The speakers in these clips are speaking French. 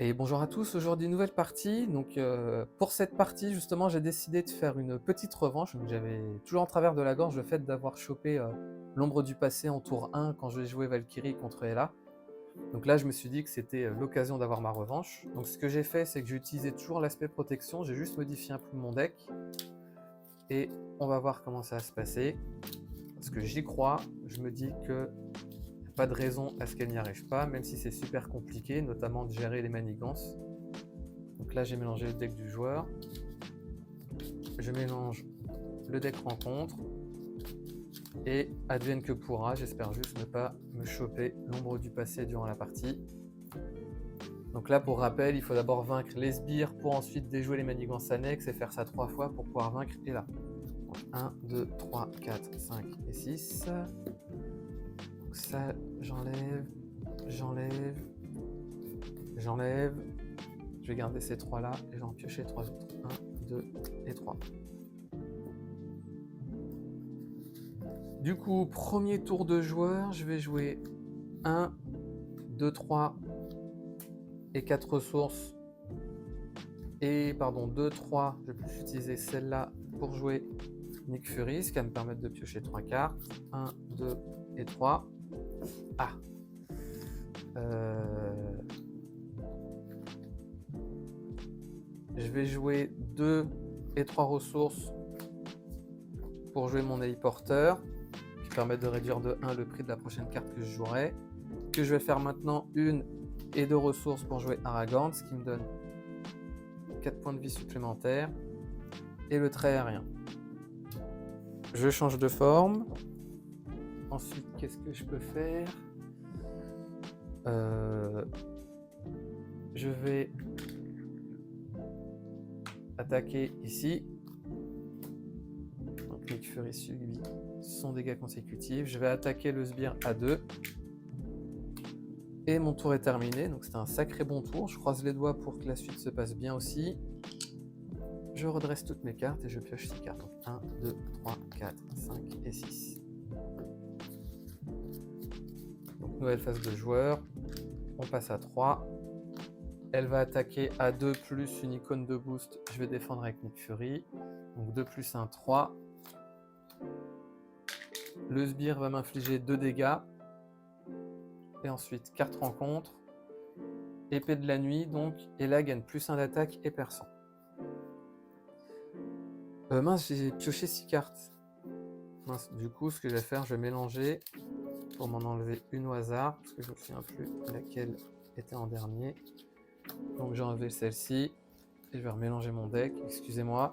Et bonjour à tous, aujourd'hui nouvelle partie. Donc pour cette partie justement j'ai décidé de faire une petite revanche. Donc, j'avais toujours en travers de la gorge le fait d'avoir chopé l'ombre du passé en tour 1 quand j'ai joué Valkyrie contre Ella. Donc là je me suis dit que c'était l'occasion d'avoir ma revanche. Donc ce que j'ai fait c'est que j'ai utilisé toujours l'aspect protection, j'ai juste modifié un peu mon deck. Et on va voir comment ça va se passer. Parce que j'y crois, je me dis que pas de raison à ce qu'elle n'y arrive pas, même si c'est super compliqué, notamment de gérer les manigances. Donc là, j'ai mélangé le deck du joueur. Je mélange le deck rencontre. Et advienne que pourra, j'espère juste ne pas me choper l'ombre du passé durant la partie. Donc là, pour rappel, il faut d'abord vaincre les sbires pour ensuite déjouer les manigances annexes et faire ça 3 fois pour pouvoir vaincre Ella. Donc 1, 2, 3, 4, 5 et 6. Donc ça, j'enlève, j'enlève, j'enlève. Je vais garder ces 3 là et je vais en piocher 3 autres. 1, 2 et 3. Du coup, premier tour de joueur, je vais jouer 1, 2, 3 et 4 ressources. Et pardon, 2, 3, je vais plus utiliser celle-là pour jouer Nick Fury, ce qui va me permettre de piocher 3 cartes. 1, 2 et 3. Ah Je vais jouer 2 et 3 ressources pour jouer mon héliporteur, qui permet de réduire de 1 le prix de la prochaine carte que je jouerai. Que je vais faire maintenant 1 et 2 ressources pour jouer Aragorn, ce qui me donne 4 points de vie supplémentaires. Et le trait aérien. Je change de forme. Ensuite, qu'est-ce que je peux faire? Je vais attaquer ici. Donc Nick Fury subit son dégât consécutif. Je vais attaquer le sbire à 2. Et mon tour est terminé. Donc c'était un sacré bon tour. Je croise les doigts pour que la suite se passe bien aussi. Je redresse toutes mes cartes et je pioche 6 cartes. Donc 1, 2, 3, 4, 5 et 6. Donc nouvelle phase de joueur. On passe à 3. Elle va attaquer à 2 plus une icône de boost. Je vais défendre avec Nick Fury. Donc 2 plus 1, 3. Le sbire va m'infliger 2 dégâts. Et ensuite, carte rencontre. Épée de la nuit, donc. Et là, gagne plus 1 d'attaque et perçant. Mince, j'ai pioché 6 cartes. Mince, du coup, ce que je vais faire, je vais mélanger pour m'en enlever une au hasard. Parce que je ne me souviens plus laquelle était en dernier. Donc j'ai enlevé celle-ci. Et je vais remélanger mon deck. Excusez-moi.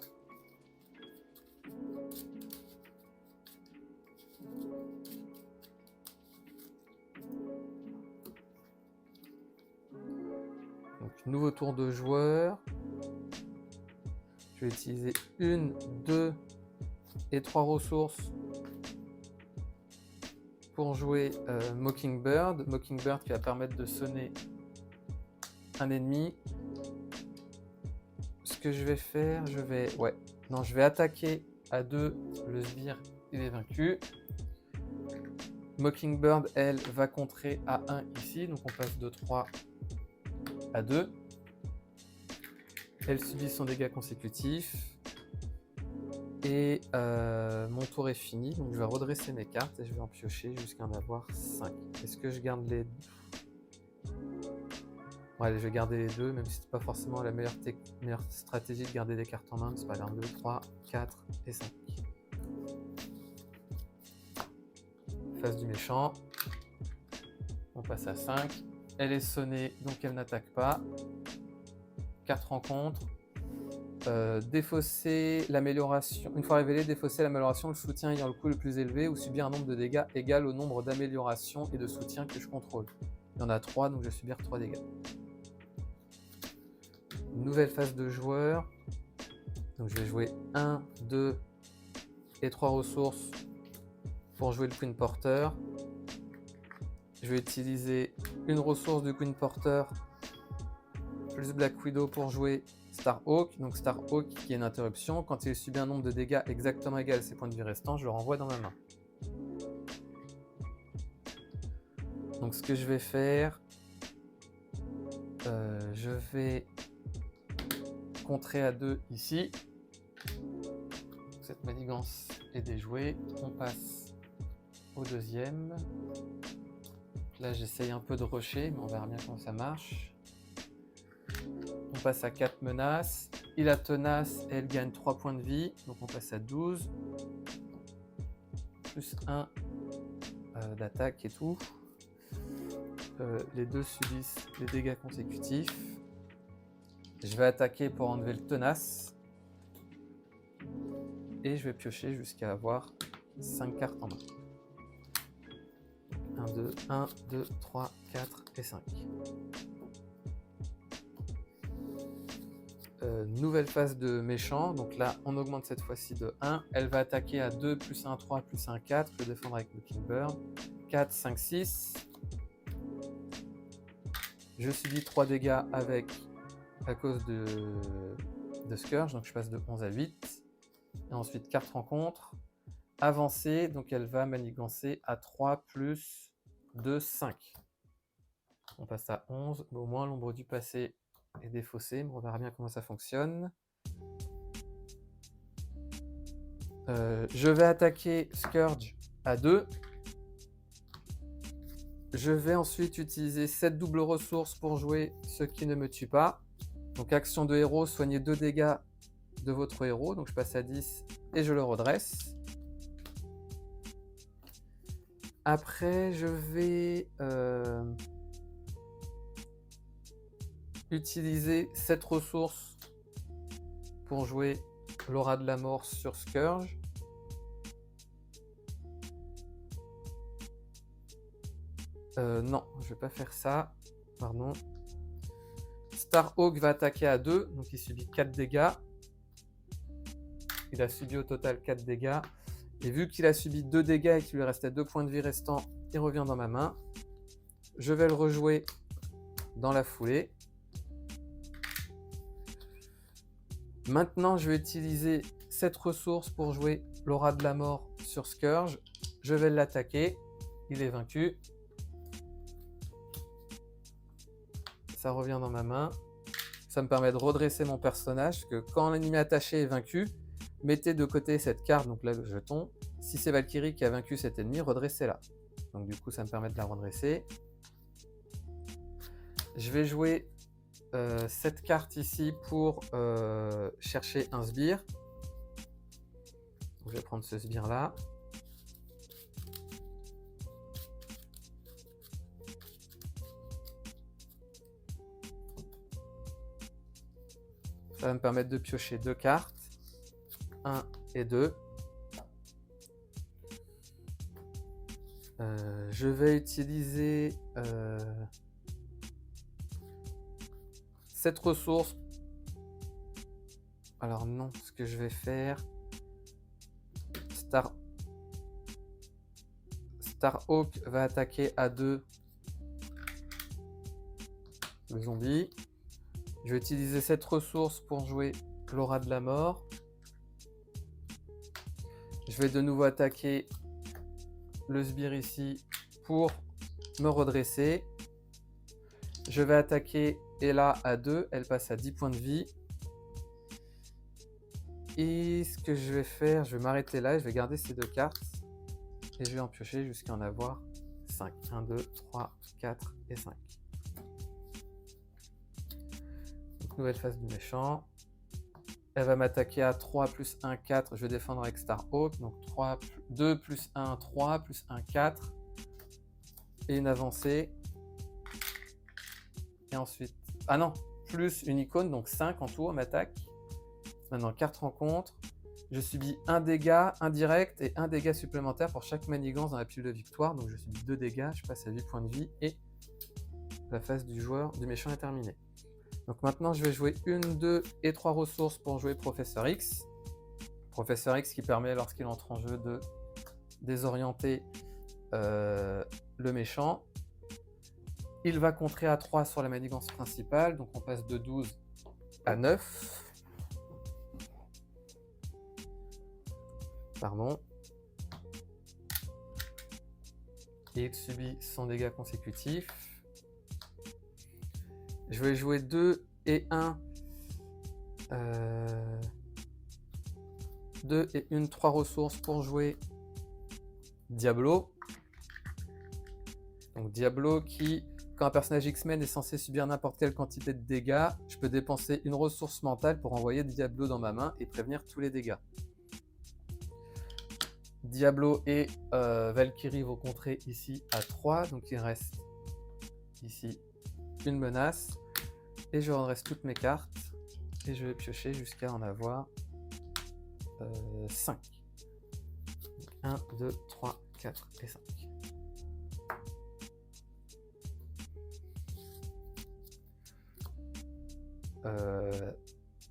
Donc nouveau tour de joueur. Je vais utiliser 1, 2 et 3 ressources pour jouer Mockingbird. Mockingbird qui va permettre de sonner un ennemi. Ce que je vais faire, je vais attaquer à 2 le sbire, il est vaincu. Mockingbird, elle, va contrer à 1 ici, donc on passe de 3 à 2. Elle subit son dégât consécutif. Et mon tour est fini, donc je vais redresser mes cartes et je vais en piocher jusqu'à en avoir 5. Est-ce que je garde les... Ouais, allez, je vais garder les 2, même si c'est pas forcément la meilleure stratégie de garder des cartes en main, mais c'est pas grave. 2, 3, 4 et 5. Phase du méchant. On passe à 5. Elle est sonnée, donc elle n'attaque pas. Carte rencontre. Défausser l'amélioration. Une fois révélé, défausser l'amélioration, le soutien ayant le coût le plus élevé ou subir un nombre de dégâts égal au nombre d'améliorations et de soutien que je contrôle. Il y en a 3, donc je vais subir 3 dégâts. Nouvelle phase de joueur. Donc je vais jouer 1, 2 et 3 ressources pour jouer le Queen Porter. Je vais utiliser une ressource de Queen Porter plus Black Widow pour jouer Starhawk. Donc Starhawk qui est une interruption. Quand il subit un nombre de dégâts exactement égal à ses points de vie restants, je le renvoie dans ma main. Donc ce que je vais faire, je vais contrer à 2 ici. Cette manigance est déjouée. On passe au deuxième. Là, j'essaye un peu de rusher, mais on verra bien comment ça marche. On passe à 4 menaces. Il a tenace et elle gagne 3 points de vie. Donc on passe à 12. Plus 1 d'attaque et tout. Les deux subissent les dégâts consécutifs. Je vais attaquer pour enlever le tenace. Et je vais piocher jusqu'à avoir 5 cartes en main. 1, 2, 3, 4 et 5. Nouvelle phase de méchant. Donc là, on augmente cette fois-ci de 1. Elle va attaquer à 2, plus 1, 3, plus 1, 4. Je vais défendre avec le Kingbird. 4, 5, 6. Je subis 3 dégâts à cause de Scourge. Donc je passe de 11 à 8. Et ensuite, carte rencontre. Avancée. Donc elle va manigancer à 3 plus 2, 5. On passe à 11. Au moins, l'ombre du passé est défaussée. Mais on verra bien comment ça fonctionne. Je vais attaquer Scourge à 2. Je vais ensuite utiliser cette double ressource pour jouer ce qui ne me tue pas. Donc action de héros, soignez 2 dégâts de votre héros. Donc je passe à 10 et je le redresse. Après, je vais utiliser cette ressource pour jouer l'aura de la mort sur Scourge. Non, je ne vais pas faire ça. Pardon. Starhawk va attaquer à 2, donc il subit 4 dégâts. Il a subi au total 4 dégâts. Et vu qu'il a subi 2 dégâts et qu'il lui restait 2 points de vie restants, il revient dans ma main. Je vais le rejouer dans la foulée. Maintenant, je vais utiliser cette ressource pour jouer l'aura de la mort sur Scourge. Je vais l'attaquer. Il est vaincu. Ça revient dans ma main. Ça me permet de redresser mon personnage, parce que quand l'ennemi attaché est vaincu, mettez de côté cette carte, donc là le jeton. Si c'est Valkyrie qui a vaincu cet ennemi, redressez-la. Donc du coup, ça me permet de la redresser. Je vais jouer cette carte ici pour chercher un sbire. Donc, je vais prendre ce sbire là. Ça va me permettre de piocher 2 cartes. 1 et 2. Je vais utiliser cette ressource. Alors non, ce que je vais faire, Starhawk va attaquer à 2 le zombie. Je vais utiliser cette ressource pour jouer l'aura de la mort. Je vais de nouveau attaquer le sbire ici pour me redresser. Je vais attaquer Ella à 2, elle passe à 10 points de vie. Et ce que je vais faire, je vais m'arrêter là, je vais garder ces 2 cartes. Et je vais en piocher jusqu'à en avoir 5. 1, 2, 3, 4 et 5. Donc, nouvelle phase du méchant. Elle va m'attaquer à 3 plus 1, 4. Je vais défendre avec Starhawk. Donc 2 plus 1, 3 plus 1, 4. Et une avancée. Et ensuite... Ah non, plus une icône, donc 5 en tout, elle m'attaque. Maintenant, carte rencontre. Je subis un dégât indirect et un dégât supplémentaire pour chaque manigance dans la pile de victoire. Donc je subis 2 dégâts, je passe à 8 points de vie et la phase du méchant est terminée. Donc maintenant, je vais jouer 1, 2 et 3 ressources pour jouer Professeur X. Professeur X qui permet, lorsqu'il entre en jeu, de désorienter le méchant. Il va contrer à 3 sur la manigance principale, donc on passe de 12 à 9. Pardon. Et il subit son dégât consécutif. Je vais jouer 2 et 1, 2 et 1, 3 ressources pour jouer Diablo. Donc Diablo qui, quand un personnage X-Men est censé subir n'importe quelle quantité de dégâts, je peux dépenser une ressource mentale pour envoyer Diablo dans ma main et prévenir tous les dégâts. Diablo et Valkyrie vont contrer ici à 3, donc il reste ici une menace. Et je redresse toutes mes cartes et je vais piocher jusqu'à en avoir 5. 1, 2, 3, 4 et 5.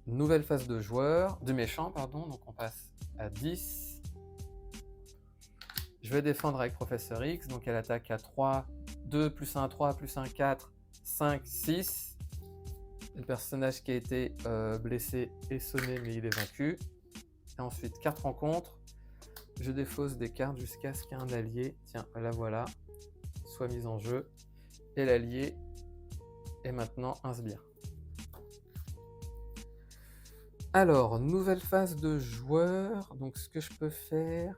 Nouvelle phase de joueur, de méchant, pardon, donc on passe à 10. Je vais défendre avec Professeur X, donc elle attaque à 3, 2, plus 1, 3, plus 1, 4, 5, 6. Le personnage qui a été blessé est sonné, mais il est vaincu. Et ensuite, carte rencontre. Je défausse des cartes jusqu'à ce qu'un allié, tiens, la voilà, soit mis en jeu. Et l'allié est maintenant un sbire. Alors, nouvelle phase de joueur. Donc, ce que je peux faire...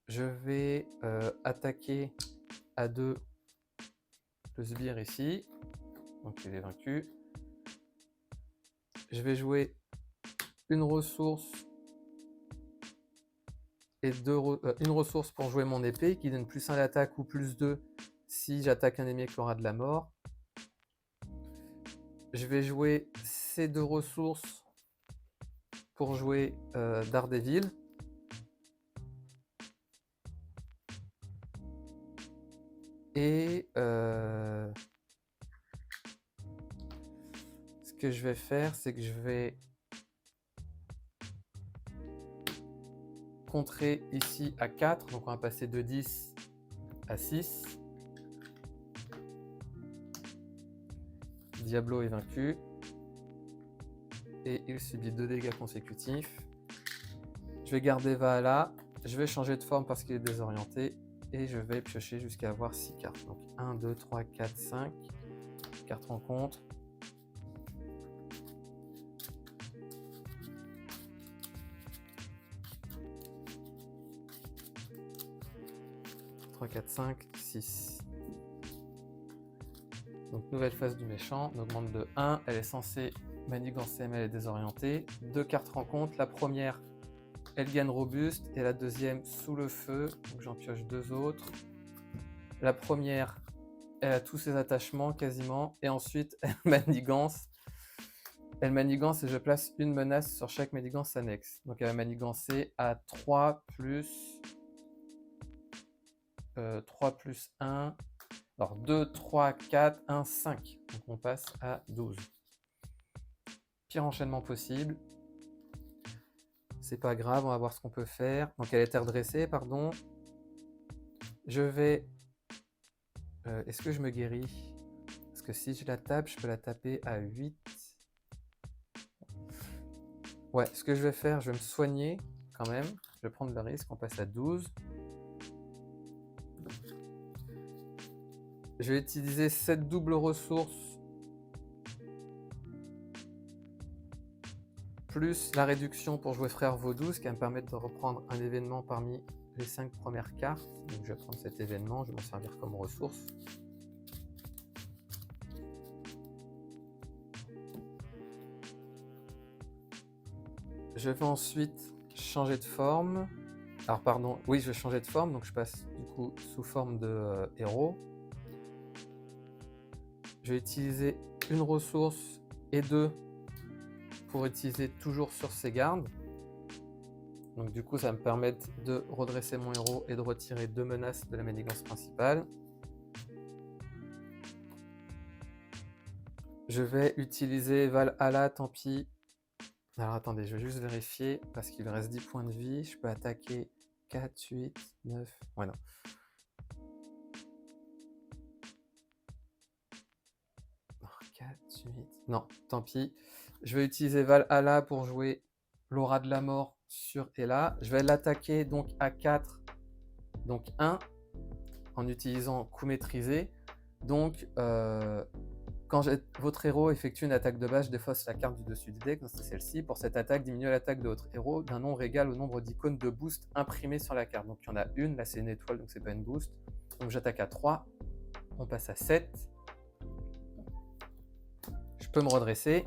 Je vais attaquer à 2 le sbire ici. Donc, il est vaincu. Je vais jouer une ressource et une ressource pour jouer mon épée qui donne plus 1 à l'attaque ou plus 2 si j'attaque un ennemi avec l'aura de la mort. Je vais jouer ces 2 ressources pour jouer Daredevil. Et ce que je vais faire, c'est que je vais contrer ici à 4. Donc on va passer de 10 à 6. Diablo est vaincu. Et il subit 2 dégâts consécutifs. Je vais garder Valhalla. Je vais changer de forme parce qu'il est désorienté. Et je vais piocher jusqu'à avoir 6 cartes. Donc 1, 2, 3, 4, 5. Carte rencontre. « 4, 5, 6. Donc nouvelle phase du méchant, on augmente de 1, elle est censée manigancer mais elle est désorientée. 2 cartes rencontre, la première elle gagne robuste et la deuxième sous le feu, donc j'en pioche 2 autres. La première elle a tous ses attachements quasiment et ensuite elle manigance. Elle manigance et je place une menace sur chaque manigance annexe. Donc elle va manigancer à 3 plus 1. Alors 2, 3, 4, 1, 5. Donc on passe à 12. Pire enchaînement possible. C'est pas grave, on va voir ce qu'on peut faire. Donc elle est redressée, pardon. Je vais... Est-ce que je me guéris? Parce que si je la tape, je peux la taper à 8. Ouais, ce que je vais faire, je vais me soigner quand même. Je vais prendre le risque, on passe à 12. Je vais utiliser cette double ressource plus la réduction pour jouer Frère Vaudou, ce qui va me permettre de reprendre un événement parmi les 5 premières cartes. Donc je vais prendre cet événement, je vais m'en servir comme ressource. Je vais ensuite changer de forme. Alors pardon, oui, je vais changer de forme, donc je passe du coup sous forme de héros. Je vais utiliser une ressource et 2 pour utiliser toujours sur ses gardes. Donc du coup ça va me permettre de redresser mon héros et de retirer 2 menaces de la manigance principale. Je vais utiliser Valhalla, tant pis. Alors attendez, je vais juste vérifier parce qu'il reste 10 points de vie. Je peux attaquer 4, 8, 9... Ouais non. Oh, 4, 8... Non, tant pis. Je vais utiliser Valhalla pour jouer l'aura de la mort sur Ella. Je vais l'attaquer donc à 4 Donc 1 en utilisant coup maîtrisé. Donc quand votre héros effectue une attaque de base, je défausse la carte du dessus du deck, c'est celle-ci. Pour cette attaque, diminuez l'attaque de votre héros d'un nombre égal au nombre d'icônes de boost imprimées sur la carte. Donc il y en a une, là c'est une étoile, donc c'est pas une boost. Donc j'attaque à 3, on passe à 7. Je peux me redresser.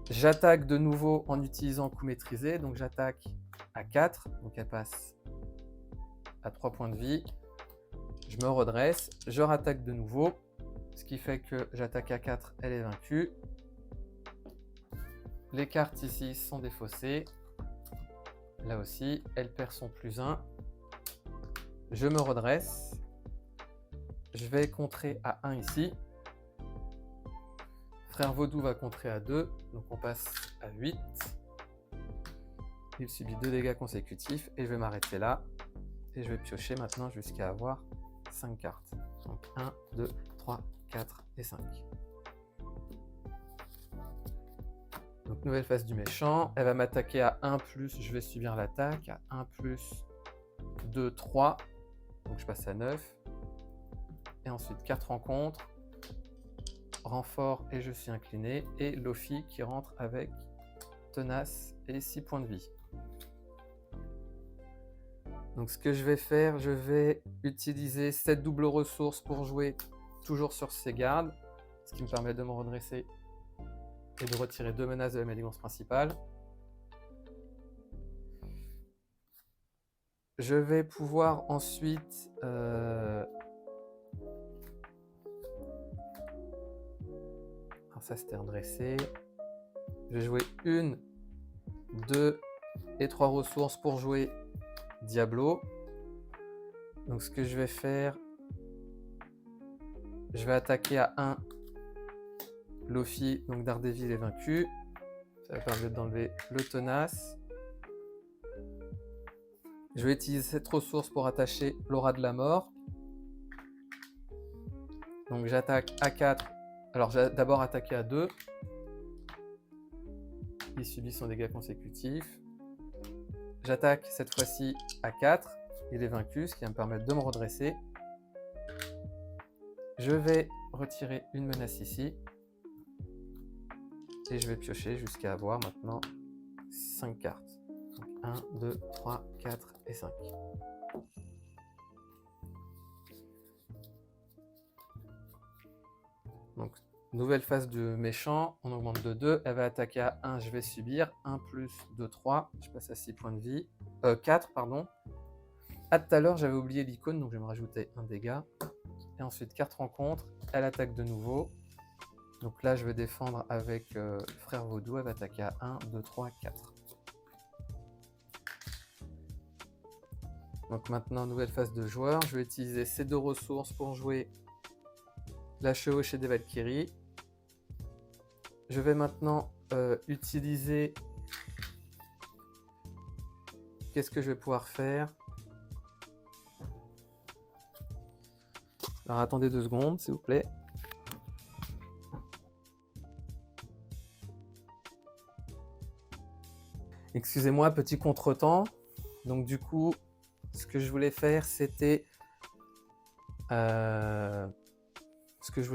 J'attaque de nouveau en utilisant coup maîtrisé, donc j'attaque à 4, donc elle passe à 3 points de vie. Je me redresse, je rattaque de nouveau, ce qui fait que j'attaque à 4, elle est vaincue. Les cartes ici sont défaussées. Là aussi, elle perd son +1. Je me redresse. Je vais contrer à 1 ici. Frère Vaudou va contrer à 2, donc on passe à 8. Il subit 2 dégâts consécutifs et je vais m'arrêter là. Et je vais piocher maintenant jusqu'à avoir 5 cartes. Donc 1, 2, 3, 4 et 5. Donc nouvelle phase du méchant. Elle va m'attaquer à 1+, je vais subir l'attaque. À 1+, 2, 3. Donc je passe à 9. Et ensuite carte rencontre. Renfort et je suis incliné. Et Lofi qui rentre avec tenace et 6 points de vie. Donc ce que je vais faire, je vais utiliser cette double ressource pour jouer toujours sur ses gardes, ce qui me permet de me redresser et de retirer 2 menaces de la manigance principale. Je vais pouvoir ensuite alors ça c'était redressé. Je vais jouer 1, 2 et 3 ressources pour jouer Diablo. Donc ce que je vais faire, je vais attaquer à 1 Lofi, donc Daredevil est vaincu. Ça va permettre d'enlever le tenace. Je vais utiliser cette ressource pour attacher l'aura de la mort. Donc j'attaque à 4. Alors j'ai d'abord attaqué à 2. Il subit son dégât consécutif. J'attaque cette fois-ci à 4. Il est vaincu, ce qui va me permettre de me redresser. Je vais retirer une menace ici. Et je vais piocher jusqu'à avoir maintenant 5 cartes. Donc 1, 2, 3, 4 et 5. Donc, nouvelle phase de méchant. On augmente de 2. Elle va attaquer à 1, je vais subir. 1 plus 2, 3. Je passe à 6 points de vie. 4, pardon. À tout à l'heure, j'avais oublié l'icône, donc je vais me rajouter un dégât. Et ensuite, carte rencontre. Elle attaque de nouveau. Donc là, je vais défendre avec Frère Vaudou. Elle va attaquer à 1, 2, 3, 4. Donc maintenant, nouvelle phase de joueur. Je vais utiliser ces 2 ressources pour jouer la chevauchée des Valkyries. Je vais maintenant utiliser... Qu'est-ce que je vais pouvoir faire? Alors attendez 2 secondes, s'il vous plaît. Excusez-moi, petit contretemps. Donc du coup, ce que je voulais faire, c'était... Qu'est-ce que je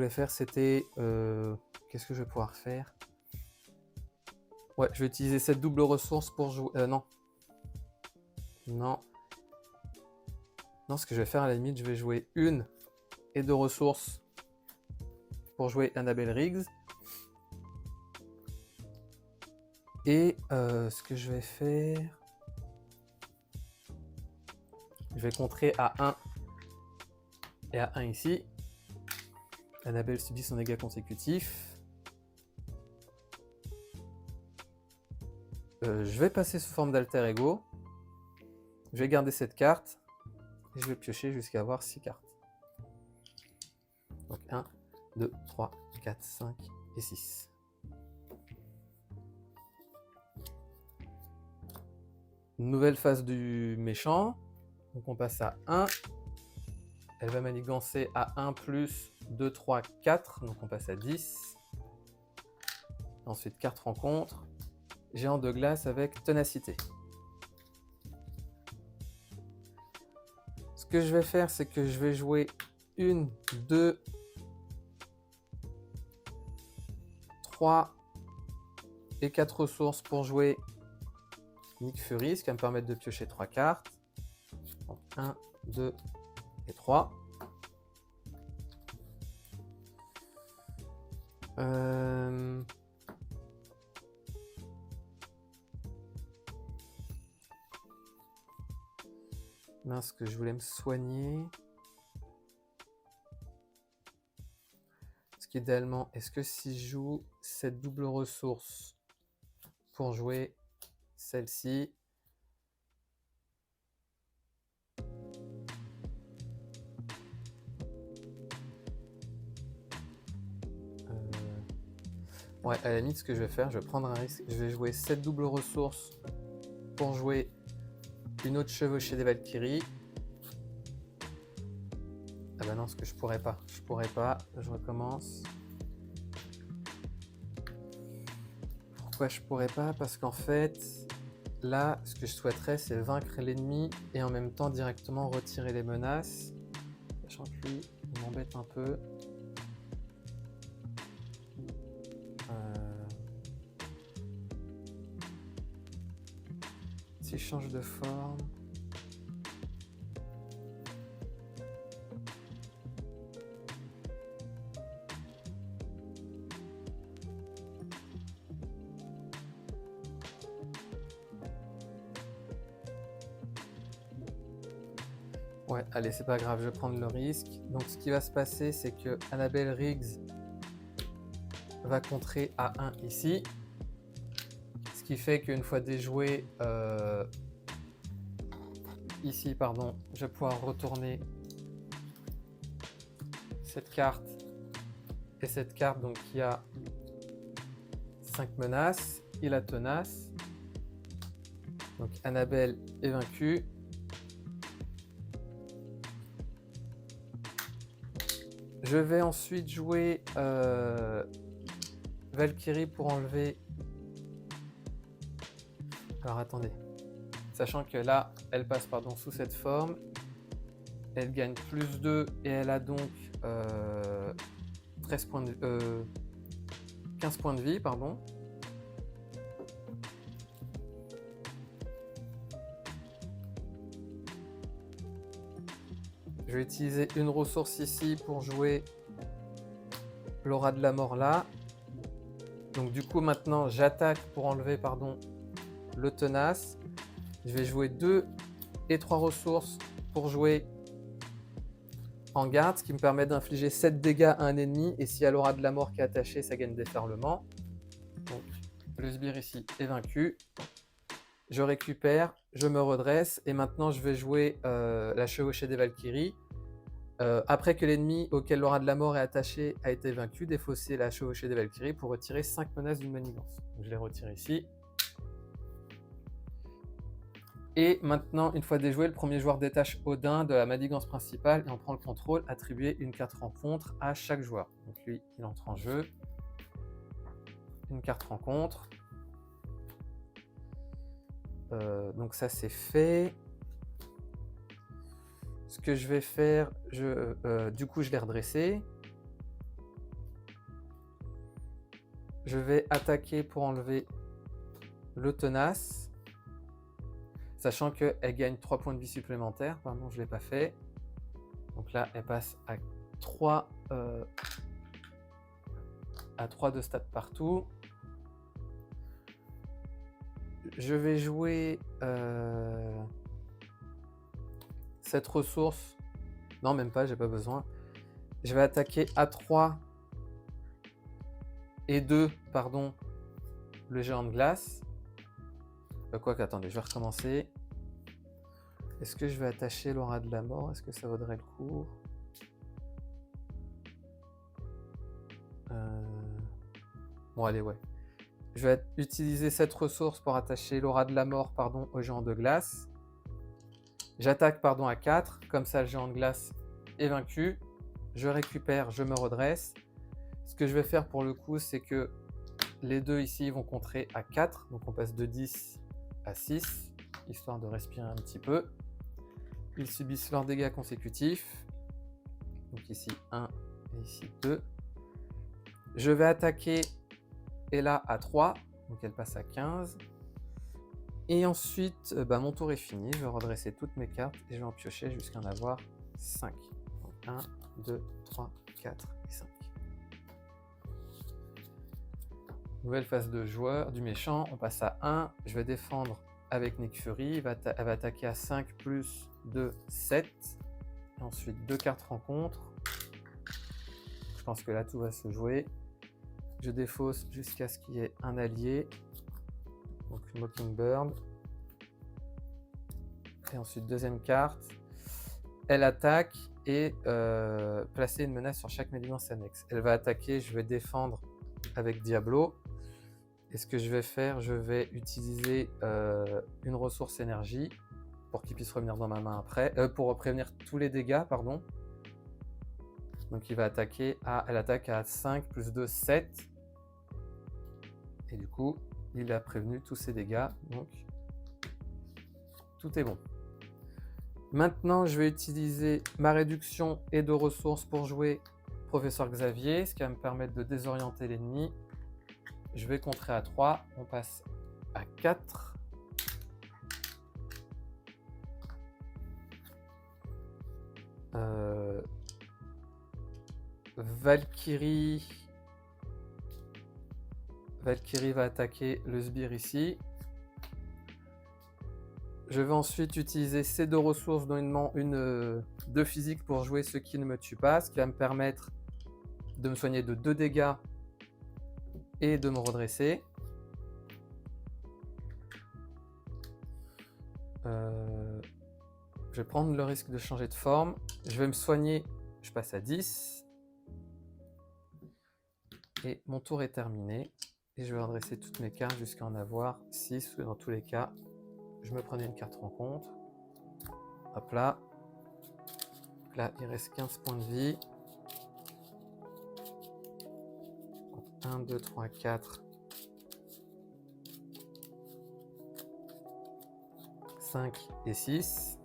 vais pouvoir faire? Ouais, je vais utiliser cette double ressource pour jouer... Non. Non. Non, ce que je vais faire à la limite, je vais jouer 1 et 2 ressources pour jouer Annabelle Riggs. Et ce que je vais faire... Je vais contrer à 1 et à 1 ici. Annabelle subit son dégât consécutif. Je vais passer sous forme d'alter ego. Je vais garder cette carte. Et je vais piocher jusqu'à avoir 6 cartes. Donc 1, 2, 3, 4, 5 et 6. Nouvelle phase du méchant. Donc on passe à 1. Elle va manigancer à 1 plus 2, 3, 4. Donc on passe à 10. Ensuite, carte rencontre. Géant de glace avec ténacité. Ce que je vais faire, c'est que je vais jouer 1, 2, 3 et 4 ressources pour jouer Nick Fury, ce qui va me permettre de piocher 3 cartes. Donc 1, 2 et 3. Mince, que je voulais me soigner. Ce qu'idéalement, est-ce que si je joue cette double ressource pour jouer celle-ci, ouais, à la limite, ce que je vais faire, je vais prendre un risque. Je vais jouer cette double ressource pour jouer une autre chevauchée des Valkyries. Ah bah non, ce que je pourrais pas. Je pourrais pas. Je recommence. Pourquoi je pourrais pas? Parce qu'en fait, là, ce que je souhaiterais, c'est vaincre l'ennemi et en même temps directement retirer les menaces. Sachant que lui, il m'embête un peu. Si je change de forme... Ouais, allez, c'est pas grave, je vais prendre le risque. Donc ce qui va se passer, c'est que Annabelle Riggs va contrer à 1 ici. Ce qui fait qu'une fois déjoué, ici, pardon, je vais pouvoir retourner cette carte et cette carte, donc qui a 5 menaces et la tenace. Donc Annabelle est vaincue. Je vais ensuite jouer Valkyrie pour enlever... Alors attendez, sachant que là, elle passe sous cette forme, elle gagne plus 2 et elle a donc 15 points de vie, pardon. Je vais utiliser une ressource ici pour jouer l'aura de la mort là. Donc du coup maintenant j'attaque pour enlever le tenace. Je vais jouer 2 et 3 ressources pour jouer en garde, ce qui me permet d'infliger 7 dégâts à un ennemi. Et s'il y a l'aura de la mort qui est attachée, ça gagne déferlement. Donc le sbire ici est vaincu. Je récupère, je me redresse et maintenant je vais jouer la chevauchée des Valkyries. Après que l'ennemi auquel l'aura de la mort est attaché a été vaincu, défausser la chevauchée des Valkyries pour retirer 5 menaces d'une manigance. Donc, je les retire ici. Et maintenant, une fois déjoué, le premier joueur détache Odin de la manigance principale et en prend le contrôle, attribuer une carte rencontre à chaque joueur. Donc lui, il entre en jeu. Une carte rencontre. Donc ça c'est fait. Ce que je vais faire, du coup je l'ai redressé. Je vais attaquer pour enlever le tenace. Sachant qu'elle gagne 3 points de vie supplémentaires. Pardon, je ne l'ai pas fait. Donc là, elle passe à 3 de stats partout. Je vais jouer cette ressource. Non, même pas, j'ai pas besoin. Je vais attaquer à 3 et 2, pardon, le géant de glace. Quoique, attendez, je vais recommencer. Est-ce que je vais attacher l'aura de la mort? Est-ce que ça vaudrait le coup? Bon, allez, ouais. Je vais utiliser cette ressource pour attacher l'aura de la mort, au géant de glace. J'attaque, à 4. Comme ça, le géant de glace est vaincu. Je récupère, je me redresse. Ce que je vais faire pour le coup, c'est que les deux ici vont contrer à 4. Donc, on passe de 10 à 6, histoire de respirer un petit peu. ils subissent leurs dégâts consécutifs. Donc ici 1 et ici 2. Je vais attaquer Ella à 3, donc elle passe à 15. Et ensuite, mon tour est fini, je vais redresser toutes mes cartes et je vais en piocher jusqu'à en avoir 5. Donc 1, 2, 3, 4 et 5. Nouvelle phase de joueur, du méchant, on passe à 1. Je vais défendre avec Nick Fury, elle va attaquer à 5 plus 2, 7. Et ensuite 2 cartes rencontre. Je pense que là tout va se jouer. Je défausse jusqu'à ce qu'il y ait un allié. Donc Mockingbird. Et ensuite deuxième carte. Elle attaque et placer une menace sur chaque manigance annexe. Elle va attaquer, je vais défendre avec Diablo. Et ce que je vais faire, je vais utiliser une ressource énergie pour qu'il puisse revenir dans ma main après, pour prévenir tous les dégâts, pardon. Donc il va attaquer elle attaque à 5 plus 2, 7. Et du coup, il a prévenu tous ses dégâts, donc tout est bon. Maintenant, je vais utiliser ma réduction et de ressources pour jouer Professeur Xavier, ce qui va me permettre de désorienter l'ennemi. Je vais contrer à 3, on passe à 4. Valkyrie va attaquer le sbire ici. Je vais ensuite utiliser ces deux ressources, dont une de physique pour jouer ce qui ne me tue pas, ce qui va me permettre de me soigner de 2 dégâts et de me redresser. Je vais prendre le risque de changer de forme. Je vais me soigner, je passe à 10. Et mon tour est terminé. Et je vais redresser toutes mes cartes jusqu'à en avoir 6. Dans tous les cas, je me prenais une carte rencontre. Hop là. Donc là, il reste 15 points de vie. Donc 1, 2, 3, 4. 5 et 6.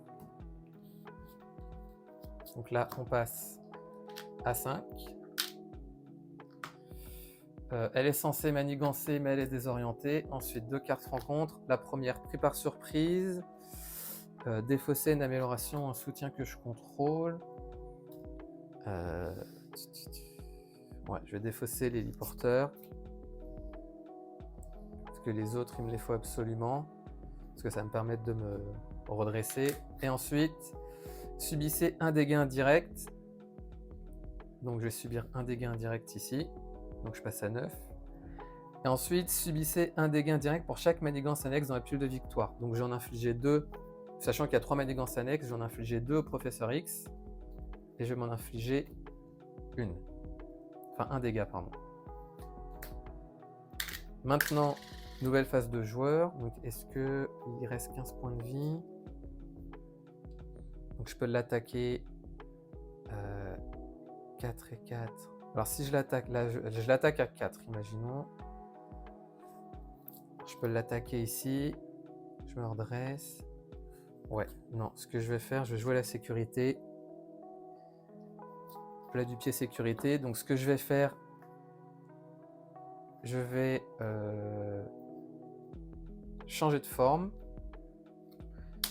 Donc là, on passe à 5. Elle est censée manigancer, mais elle est désorientée. Ensuite, 2 cartes rencontre. La première, pris par surprise. Défausser une amélioration, un soutien que je contrôle. Ouais, je vais défausser l'héliporteur. Parce que les autres, il me les faut absolument. Parce que ça me permet de me redresser. Et ensuite, subissez un dégât indirect. Donc je vais subir un dégât indirect ici. Donc je passe à 9. Et ensuite, subissez un dégât indirect pour chaque manigance annexe dans la pile de victoire. Donc j'en infligeais 2, sachant qu'il y a 3 manigances annexes, j'en infligeais 2 au Professeur X. Et je vais m'en infliger une. Enfin, un dégât, pardon. Maintenant, nouvelle phase de joueur. Donc est-ce qu'il reste 15 points de vie? Donc je peux l'attaquer 4 et 4. Alors si je l'attaque, là je l'attaque à 4, imaginons. Je peux l'attaquer ici. Je me redresse. Ouais, non, ce que je vais faire, je vais jouer la sécurité. Plat du pied sécurité. Donc ce que je vais faire, je vais changer de forme.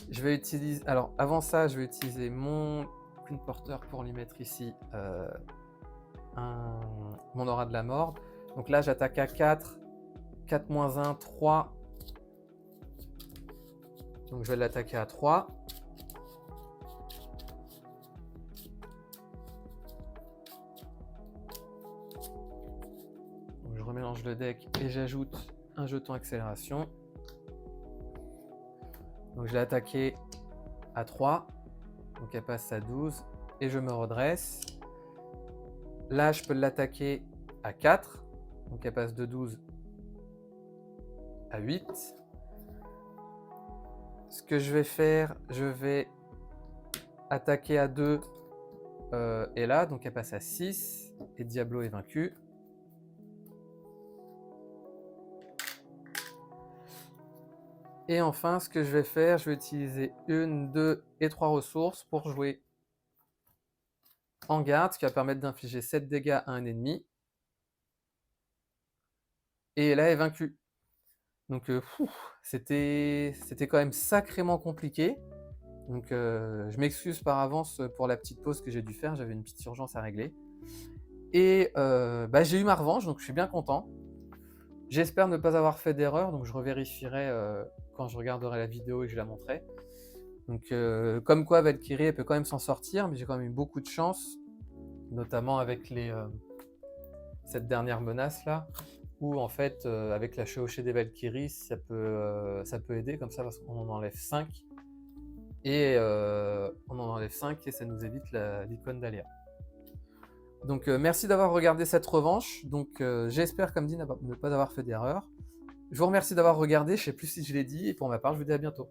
Je vais utiliser... Alors avant ça, je vais utiliser mon Queen Porter pour lui mettre ici mon aura de la mort. Donc là, j'attaque à 4. 4 moins 1, 3. Donc je vais l'attaquer à 3. Donc je remélange le deck et j'ajoute un jeton accélération. Donc je l'ai attaqué à 3. Donc elle passe à 12. Et je me redresse. Là, je peux l'attaquer à 4. Donc elle passe de 12 à 8. Ce que je vais faire, je vais attaquer à 2 et là, donc elle passe à 6 et Diablo est vaincu. Et enfin, ce que je vais faire, je vais utiliser 1, 2 et 3 ressources pour jouer en garde, ce qui va permettre d'infliger 7 dégâts à un ennemi. Et là est vaincu. Donc c'était quand même sacrément compliqué. Donc je m'excuse par avance pour la petite pause que j'ai dû faire, j'avais une petite urgence à régler. Et bah, j'ai eu ma revanche, donc je suis bien content. J'espère ne pas avoir fait d'erreur, donc je revérifierai quand je regarderai la vidéo et que je la montrerai. Donc comme quoi Valkyrie elle peut quand même s'en sortir, mais j'ai quand même eu beaucoup de chance, notamment avec cette dernière menace là, où en fait avec la chevauchée des Valkyries ça peut aider comme ça parce qu'on en enlève 5 et on en enlève 5 et ça nous évite l'icône d'Aléa. Donc merci d'avoir regardé cette revanche, donc j'espère comme dit ne pas avoir fait d'erreur. Je vous remercie d'avoir regardé, je ne sais plus si je l'ai dit, et pour ma part je vous dis à bientôt.